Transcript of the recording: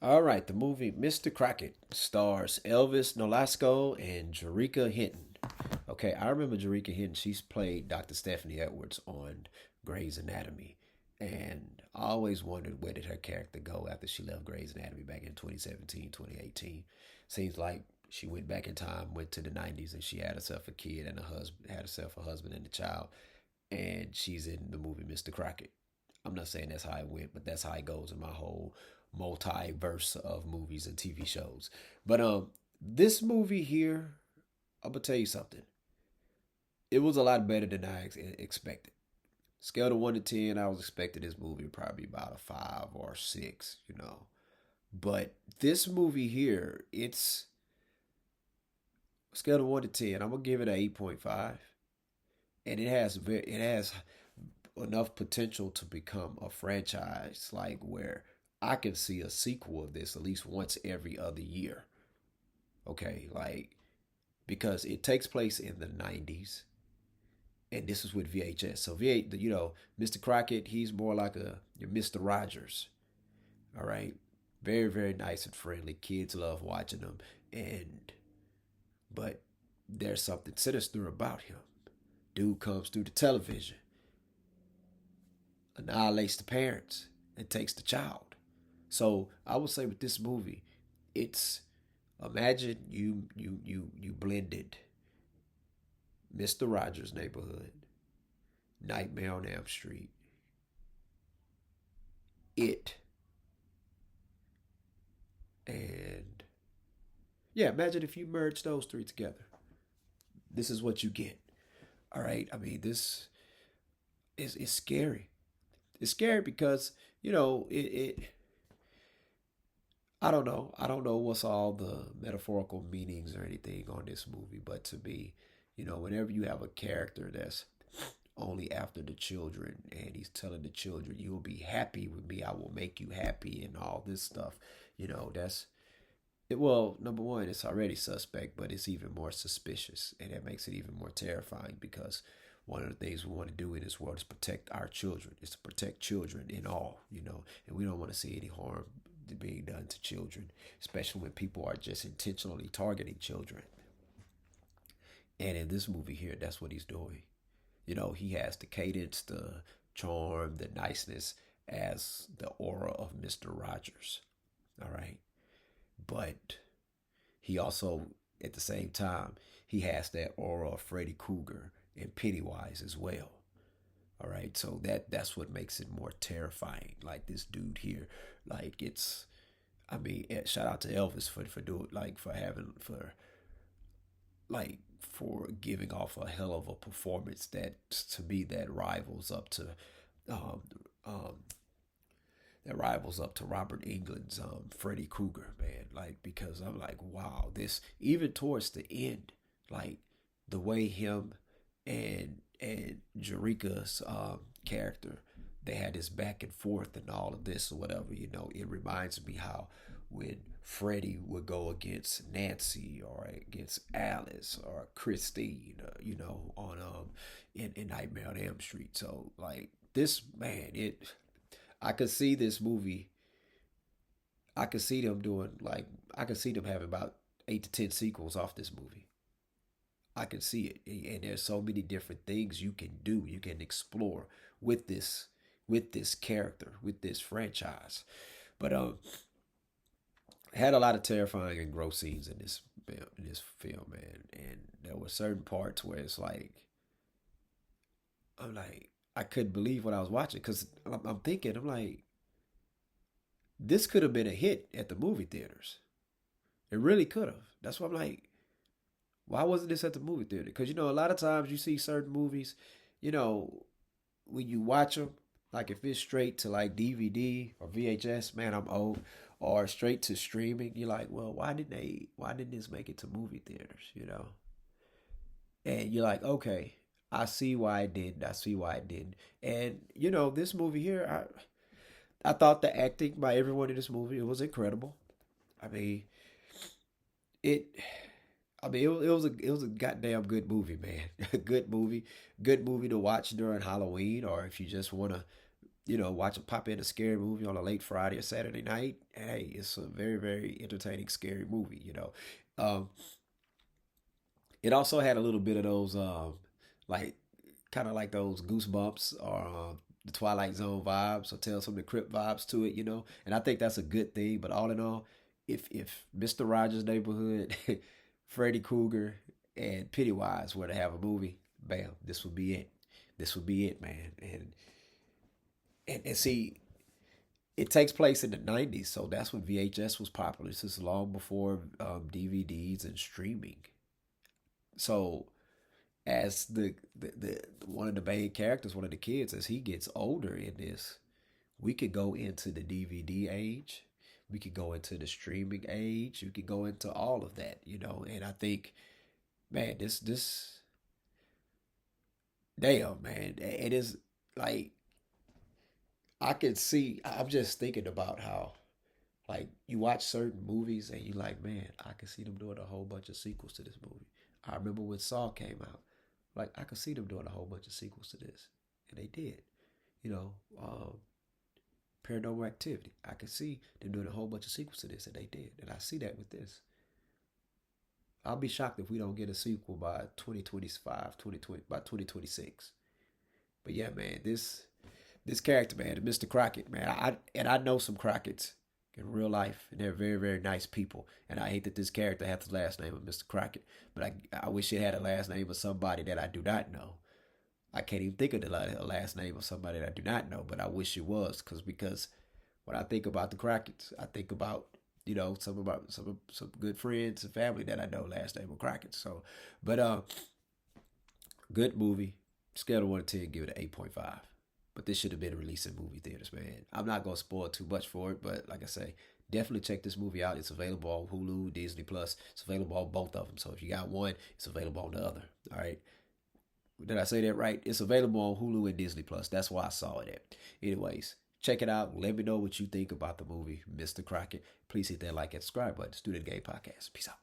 All right, the movie Mr. Crocket stars Elvis Nolasco and Jerika Hinton. Okay, I remember Jerika Hinton. She's played Dr. Stephanie Edwards on Grey's Anatomy. And I always wondered where did her character go after she left Grey's Anatomy back in 2017, 2018. Seems like she went back in time, went to the 90s, and she had herself a kid and a husband, had herself a husband and a child. And she's in the movie Mr. Crocket. I'm not saying that's how it went, but that's how it goes in my whole multiverse of movies and TV shows. But this movie here, I'm gonna tell you something. It was a lot better than I expected. Scale of 1 to 10, I was expecting this movie probably about a 5 or 6. But this movie here, it's scale of 1 to 10. I'm gonna give it a 8.5, and it has enough potential to become a franchise, like where I can see a sequel of this at least once every other year. Okay, like because it takes place in the 90s, and this is with VHS. So V8, Mr. Crockett, he's more like a your Mr. Rogers. All right, very very nice and friendly. Kids love watching him, and but there's something sinister about him. Dude comes through the television, annihilates the parents, and takes the child. So I would say with this movie, it's imagine you blended Mr. Rogers' Neighborhood, Nightmare on Elm Street, It, and yeah, imagine if you merge those three together. This is what you get. All right. I mean, this is scary. It's scary because it. I don't know. I don't know what's all the metaphorical meanings or anything on this movie, but to me, whenever you have a character that's only after the children and he's telling the children, you'll be happy with me, I will make you happy, and all this stuff, that's it. Well, number one, it's already suspect, but it's even more suspicious, and that makes it even more terrifying because one of the things we want to do in this world is protect our children. Is to protect children in all, and we don't want to see any harm being done to children, especially when people are just intentionally targeting children. And in this movie here, that's what he's doing. He has the cadence, the charm, the niceness as the aura of Mr. Rogers. All right. But he also, at the same time, he has that aura of Freddy Krueger and Pennywise as well. All right, so that's what makes it more terrifying. Like this dude here, like it's, I mean, shout out to Elvis for doing like for having for giving off a hell of a performance that to me um, um, that rivals up to Robert England's Freddy Krueger, man. Like because I'm like, wow, this even towards the end, like the way him and Jerika's character, they had this back and forth and all of this or whatever. It reminds me how when Freddie would go against Nancy or against Alice or Christine, on in Nightmare on Elm Street. So like this man, I could see this movie. I could see them doing like I could see them having about 8 to 10 sequels off this movie. I can see it, and there's so many different things you can do, you can explore with this character, with this franchise. But had a lot of terrifying and gross scenes in this film, man. And there were certain parts where it's like I'm like I couldn't believe what I was watching because I'm thinking I'm like this could have been a hit at the movie theaters. It really could have. That's why I'm like, why wasn't this at the movie theater? Because a lot of times you see certain movies, you know, when you watch them, like if it's straight to like DVD or VHS, man, I'm old, or straight to streaming, you're like, well, why didn't this make it to movie theaters? And you're like, okay, I see why it didn't. I see why it didn't. And this movie here, I thought the acting by everyone in this movie it was incredible. I mean, it. it was a goddamn good movie, man. A good movie to watch during Halloween, or if you just want to watch a pop in a scary movie on a late Friday or Saturday night. Hey, it's a very, very entertaining, scary movie. Um, it also had a little bit of those, like, kind of like those Goosebumps or the Twilight Zone vibes, or tell some of the Crypt vibes to it. And I think that's a good thing. But all in all, if Mr. Rogers' Neighborhood, Freddy Krueger, and Pennywise were to have a movie, bam, this would be it. This would be it, man. And see, it takes place in the '90s, so that's when VHS was popular. This is long before DVDs and streaming. So as the one of the main characters, one of the kids, as he gets older in this, we could go into the DVD age, we could go into the streaming age, we could go into all of that. And I think, man, this damn, man, it is like I can see. I'm just thinking about how, like, you watch certain movies and you like, man, I can see them doing a whole bunch of sequels to this movie. I remember when Saw came out. Like, I could see them doing a whole bunch of sequels to this, and they did. You know, Paranormal Activity. I could see them doing a whole bunch of sequels to this, and they did. And I see that with this. I'll be shocked if we don't get a sequel by 2025, 2020, by 2026. But yeah, man, this character, man, Mr. Crocket, man, I know some Crockets in real life, and they're very, very nice people. And I hate that this character has the last name of Mr. Crockett, but I wish it had a last name of somebody that I do not know. I can't even think of the last name of somebody that I do not know, but I wish it was, because when I think about the Crockett's, I think about some good friends and family that I know last name of Crockett. So, but good movie. Scale of 1 to 10, give it an 8.5. But this should have been released in movie theaters, man. I'm not gonna spoil too much for it, but like I say, definitely check this movie out. It's available on Hulu, Disney Plus. It's available on both of them. So if you got one, it's available on the other. All right. Did I say that right? It's available on Hulu and Disney Plus. That's why I saw it at. Anyways, check it out. Let me know what you think about the movie, Mr. Crockett. Please hit that like and subscribe button. Student Game Podcast. Peace out.